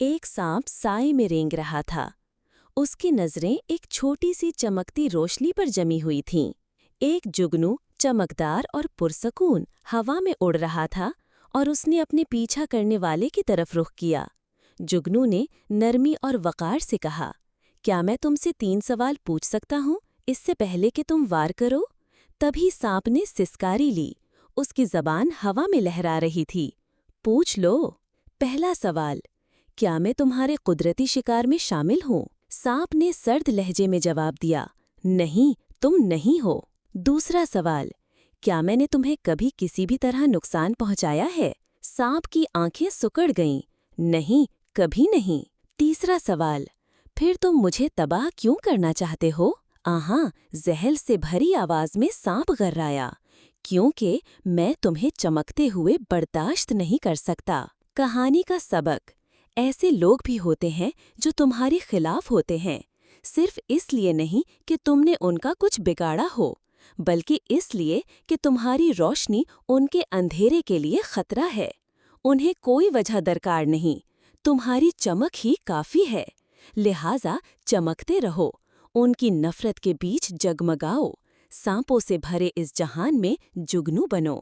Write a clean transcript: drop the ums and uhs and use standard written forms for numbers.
ایک سانپ سائے میں رینگ رہا تھا۔ اس کی نظریں ایک چھوٹی سی چمکتی روشنی پر جمی ہوئی تھیں۔ ایک جگنو چمکدار اور پرسکون ہوا میں اڑ رہا تھا اور اس نے اپنے پیچھا کرنے والے کی طرف رخ کیا۔ جگنو نے نرمی اور وقار سے کہا، کیا میں تم سے 3 سوال پوچھ سکتا ہوں اس سے پہلے کہ تم وار کرو؟ تبھی سانپ نے سسکاری لی۔ اس کی زبان ہوا میں لہرا رہی تھی۔ پوچھ لو۔ پہلا سوال، کیا میں تمہارے قدرتی شکار میں شامل ہوں؟ سانپ نے سرد لہجے میں جواب دیا، نہیں، تم نہیں ہو۔ دوسرا سوال، کیا میں نے تمہیں کبھی کسی بھی طرح نقصان پہنچایا ہے؟ سانپ کی آنکھیں سکڑ گئیں، نہیں، کبھی نہیں۔ تیسرا سوال، پھر تم مجھے تباہ کیوں کرنا چاہتے ہو؟ آہاں، زحل سے بھری آواز میں سانپ غرایا، کیونکہ میں تمہیں چمکتے ہوئے برداشت نہیں کر سکتا۔ کہانی کا سبق، ایسے لوگ بھی ہوتے ہیں جو تمہارے خلاف ہوتے ہیں، صرف اس لیے نہیں کہ تم نے ان کا کچھ بگاڑا ہو، بلکہ اس لیے کہ تمہاری روشنی ان کے اندھیرے کے لیے خطرہ ہے۔ انہیں کوئی وجہ درکار نہیں، تمہاری چمک ہی کافی ہے، لہٰذا چمکتے رہو، ان کی نفرت کے بیچ جگمگاؤ، سانپوں سے بھرے اس جہان میں جگنو بنو۔